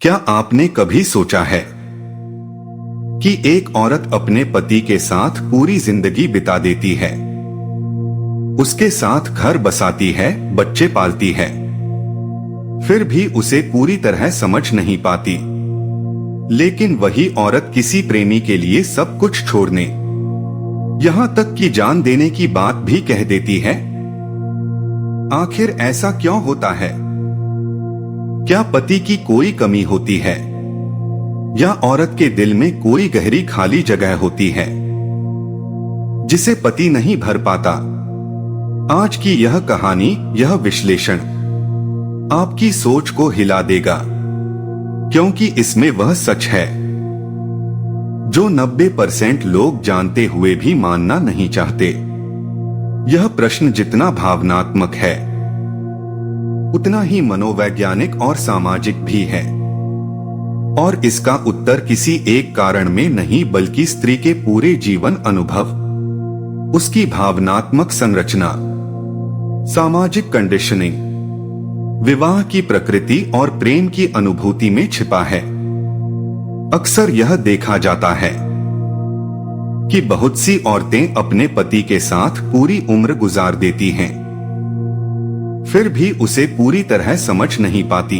क्या आपने कभी सोचा है कि एक औरत अपने पति के साथ पूरी जिंदगी बिता देती है, उसके साथ घर बसाती है, बच्चे पालती है, फिर भी उसे पूरी तरह समझ नहीं पाती। लेकिन वही औरत किसी प्रेमी के लिए सब कुछ छोड़ने, यहां तक कि जान देने की बात भी कह देती है। आखिर ऐसा क्यों होता है? क्या पति की कोई कमी होती है या औरत के दिल में कोई गहरी खाली जगह होती है जिसे पति नहीं भर पाता? आज की यह कहानी, यह विश्लेषण आपकी सोच को हिला देगा, क्योंकि इसमें वह सच है जो 90% लोग जानते हुए भी मानना नहीं चाहते। यह प्रश्न जितना भावनात्मक है उतना ही मनोवैज्ञानिक और सामाजिक भी है, और इसका उत्तर किसी एक कारण में नहीं बल्कि स्त्री के पूरे जीवन अनुभव, उसकी भावनात्मक संरचना, सामाजिक कंडीशनिंग, विवाह की प्रकृति और प्रेम की अनुभूति में छिपा है। अक्सर यह देखा जाता है कि बहुत सी औरतें अपने पति के साथ पूरी उम्र गुजार देती हैं, फिर भी उसे पूरी तरह समझ नहीं पाती,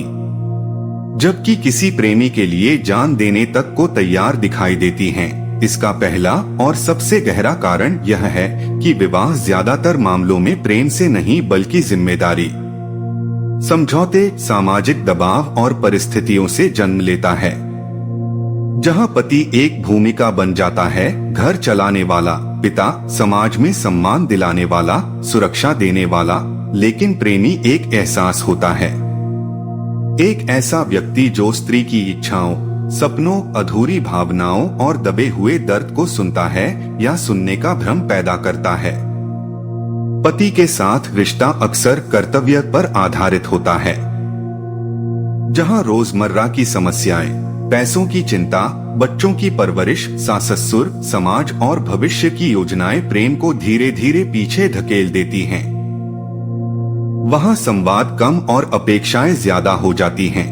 जबकि किसी प्रेमी के लिए जान देने तक को तैयार दिखाई देती हैं। इसका पहला और सबसे गहरा कारण यह है कि विवाह ज्यादातर मामलों में प्रेम से नहीं बल्कि जिम्मेदारी, समझौते, सामाजिक दबाव और परिस्थितियों से जन्म लेता है, जहां पति एक भूमिका बन जाता है, घर चलाने वाला, पिता, समाज में सम्मान दिलाने वाला, सुरक्षा देने वाला। लेकिन प्रेमी एक एहसास होता है, एक ऐसा व्यक्ति जो स्त्री की इच्छाओं, सपनों, अधूरी भावनाओं और दबे हुए दर्द को सुनता है या सुनने का भ्रम पैदा करता है। पति के साथ रिश्ता अक्सर कर्तव्य पर आधारित होता है, जहां रोजमर्रा की समस्याएं, पैसों की चिंता, बच्चों की परवरिश, सास-ससुर, समाज और भविष्य की योजनाएं प्रेम को धीरे धीरे पीछे धकेल देती हैं। वहां संवाद कम और अपेक्षाएं ज्यादा हो जाती हैं।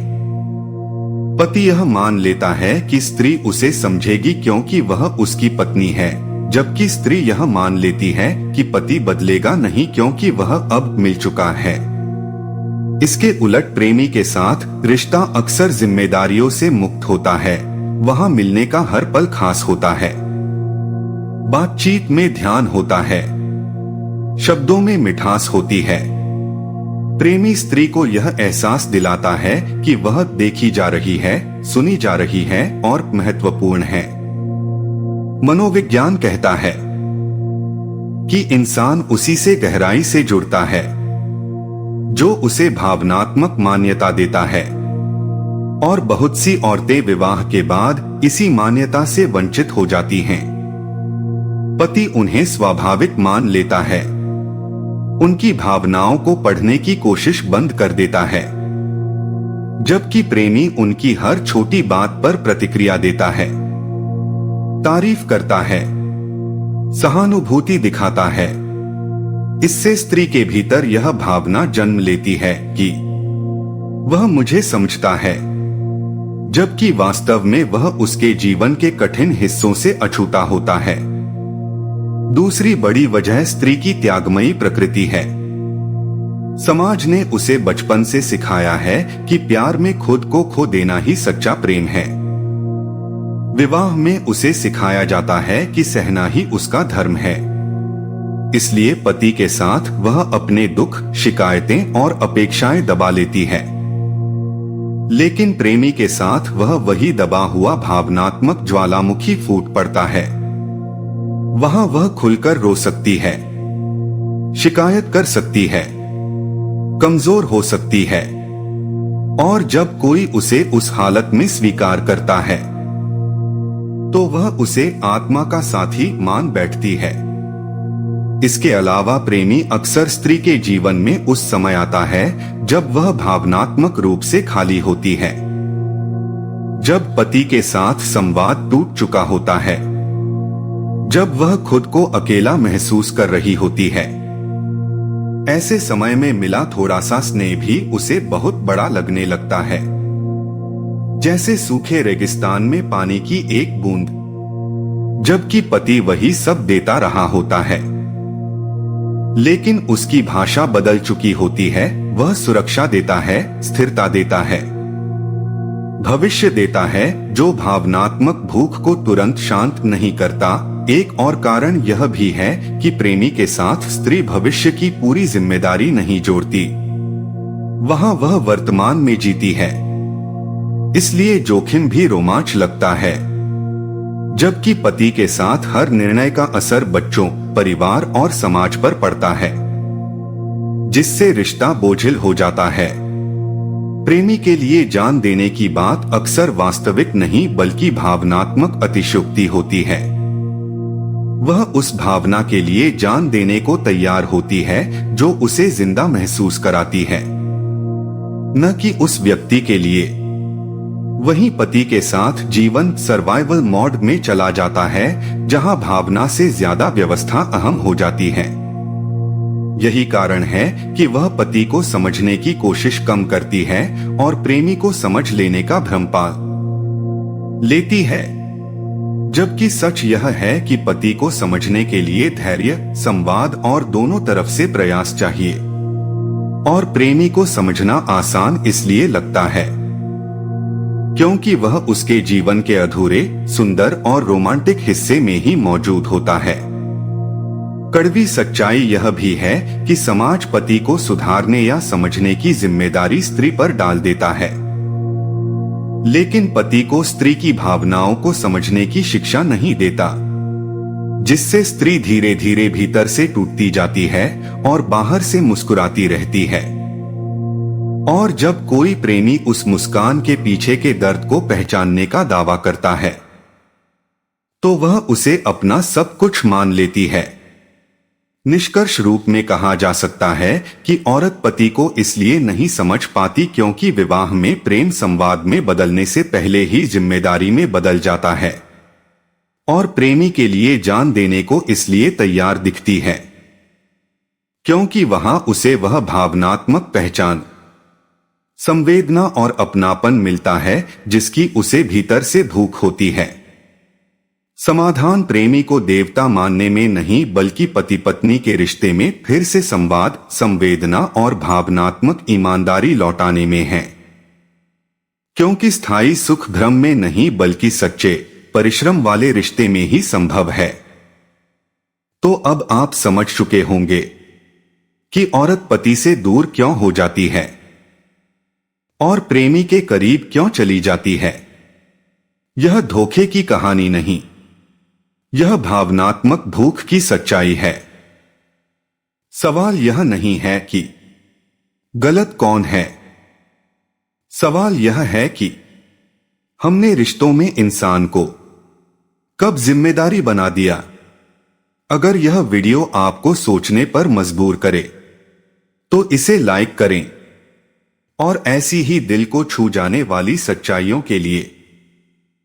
पति यह मान लेता है कि स्त्री उसे समझेगी क्योंकि वह उसकी पत्नी है, जबकि स्त्री यह मान लेती है कि पति बदलेगा नहीं क्योंकि वह अब मिल चुका है। इसके उलट प्रेमी के साथ रिश्ता अक्सर जिम्मेदारियों से मुक्त होता है। वहां मिलने का हर पल खास होता है, बातचीत में ध्यान होता है, शब्दों में मिठास होती है। प्रेमी स्त्री को यह एहसास दिलाता है कि वह देखी जा रही है, सुनी जा रही है और महत्वपूर्ण है। मनोविज्ञान कहता है कि इंसान उसी से गहराई से जुड़ता है जो उसे भावनात्मक मान्यता देता है, और बहुत सी औरतें विवाह के बाद इसी मान्यता से वंचित हो जाती हैं। पति उन्हें स्वाभाविक मान लेता है, उनकी भावनाओं को पढ़ने की कोशिश बंद कर देता है, जबकि प्रेमी उनकी हर छोटी बात पर प्रतिक्रिया देता है, तारीफ करता है, सहानुभूति दिखाता है। इससे स्त्री के भीतर यह भावना जन्म लेती है कि वह मुझे समझता है, जबकि वास्तव में वह उसके जीवन के कठिन हिस्सों से अछूता होता है। दूसरी बड़ी वजह स्त्री की त्यागमयी प्रकृति है। समाज ने उसे बचपन से सिखाया है कि प्यार में खुद को खो देना ही सच्चा प्रेम है। विवाह में उसे सिखाया जाता है कि सहना ही उसका धर्म है। इसलिए पति के साथ वह अपने दुख, शिकायतें और अपेक्षाएं दबा लेती है। लेकिन प्रेमी के साथ वह वही दबा हुआ भावनात्मक ज्वालामुखी फूट पड़ता है। वहां वह खुलकर रो सकती है, शिकायत कर सकती है, कमजोर हो सकती है, और जब कोई उसे उस हालत में स्वीकार करता है तो वह उसे आत्मा का साथी मान बैठती है। इसके अलावा प्रेमी अक्सर स्त्री के जीवन में उस समय आता है जब वह भावनात्मक रूप से खाली होती है, जब पति के साथ संवाद टूट चुका होता है, जब वह खुद को अकेला महसूस कर रही होती है। ऐसे समय में मिला थोड़ा सा स्नेह भी उसे बहुत बड़ा लगने लगता है। जैसे सूखे रेगिस्तान में पानी की एक बूंद, जबकि पति वही सब देता रहा होता है, लेकिन उसकी भाषा बदल चुकी होती है। वह सुरक्षा देता है, स्थिरता देता है, भविष्य देता है, जो भावनात्मक भूख को तुरंत शांत नहीं करता। एक और कारण यह भी है कि प्रेमी के साथ स्त्री भविष्य की पूरी जिम्मेदारी नहीं जोड़ती, वहां वह वर्तमान में जीती है, इसलिए जोखिम भी रोमांच लगता है। जबकि पति के साथ हर निर्णय का असर बच्चों, परिवार और समाज पर पड़ता है, जिससे रिश्ता बोझिल हो जाता है। प्रेमी के लिए जान देने की बात अक्सर वास्तविक नहीं बल्कि भावनात्मक अतिशयोक्ति होती है। वह उस भावना के लिए जान देने को तैयार होती है जो उसे जिंदा महसूस कराती है, न कि उस व्यक्ति के लिए। वहीं पति के साथ जीवन सर्वाइवल मोड में चला जाता है, जहां भावना से ज्यादा व्यवस्था अहम हो जाती है। यही कारण है कि वह पति को समझने की कोशिश कम करती है और प्रेमी को समझ लेने का भ्रम पाल लेती है। जबकि सच यह है कि पति को समझने के लिए धैर्य, संवाद और दोनों तरफ से प्रयास चाहिए, और प्रेमी को समझना आसान इसलिए लगता है क्योंकि वह उसके जीवन के अधूरे, सुंदर और रोमांटिक हिस्से में ही मौजूद होता है। कड़वी सच्चाई यह भी है कि समाज पति को सुधारने या समझने की जिम्मेदारी स्त्री पर डाल देता है, लेकिन पति को स्त्री की भावनाओं को समझने की शिक्षा नहीं देता, जिससे स्त्री धीरे धीरे भीतर से टूटती जाती है और बाहर से मुस्कुराती रहती है। और जब कोई प्रेमी उस मुस्कान के पीछे के दर्द को पहचानने का दावा करता है, तो वह उसे अपना सब कुछ मान लेती है। निष्कर्ष रूप में कहा जा सकता है कि औरत पति को इसलिए नहीं समझ पाती क्योंकि विवाह में प्रेम संवाद में बदलने से पहले ही जिम्मेदारी में बदल जाता है, और प्रेमी के लिए जान देने को इसलिए तैयार दिखती है क्योंकि वहां उसे वह भावनात्मक पहचान, संवेदना और अपनापन मिलता है जिसकी उसे भीतर से भूख होती है। समाधान प्रेमी को देवता मानने में नहीं बल्कि पति पत्नी के रिश्ते में फिर से संवाद, संवेदना और भावनात्मक ईमानदारी लौटाने में है, क्योंकि स्थायी सुख भ्रम में नहीं बल्कि सच्चे, परिश्रम वाले रिश्ते में ही संभव है। तो अब आप समझ चुके होंगे कि औरत पति से दूर क्यों हो जाती है और प्रेमी के करीब क्यों चली जाती है। यह धोखे की कहानी नहीं, यह भावनात्मक भूख की सच्चाई है। सवाल यह नहीं है कि गलत कौन है, सवाल यह है कि हमने रिश्तों में इंसान को कब जिम्मेदारी बना दिया। अगर यह वीडियो आपको सोचने पर मजबूर करे तो इसे लाइक करें, और ऐसी ही दिल को छू जाने वाली सच्चाइयों के लिए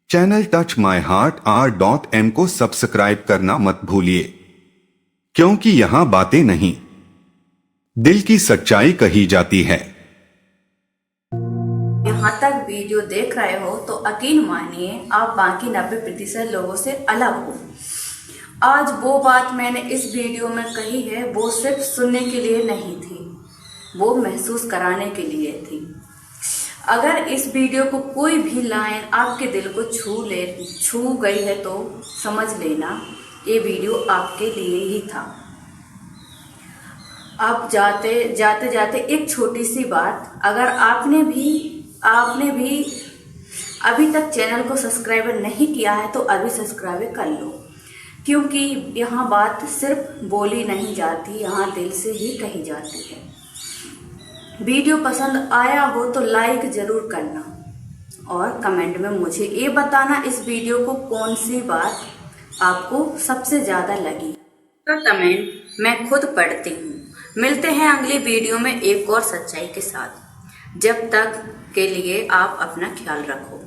channel touch my heart R.M को सब्सक्राइब करना मत भूलिए, क्योंकि यहां बातें नहीं, दिल की सच्चाई कही जाती है। यहाँ तक वीडियो देख रहे हो तो यकीन मानिए आप बाकी 90% लोगों से अलग हो। आज वो बात मैंने इस वीडियो में कही है वो सिर्फ सुनने के लिए नहीं थी, वो महसूस कराने के लिए थी। अगर इस वीडियो को कोई भी लाइन आपके दिल को छू गई है तो समझ लेना ये वीडियो आपके लिए ही था। आप जाते जाते एक छोटी सी बात, अगर आपने भी अभी तक चैनल को सब्सक्राइब नहीं किया है तो अभी सब्सक्राइब कर लो, क्योंकि यहाँ बात सिर्फ बोली नहीं जाती, यहाँ दिल से ही कही जाती है। वीडियो पसंद आया हो तो लाइक जरूर करना और कमेंट में मुझे ये बताना इस वीडियो को कौन सी बात आपको सबसे ज़्यादा लगी। तो कमेंट मैं खुद पढ़ती हूँ। मिलते हैं अगली वीडियो में एक और सच्चाई के साथ। जब तक के लिए आप अपना ख्याल रखो।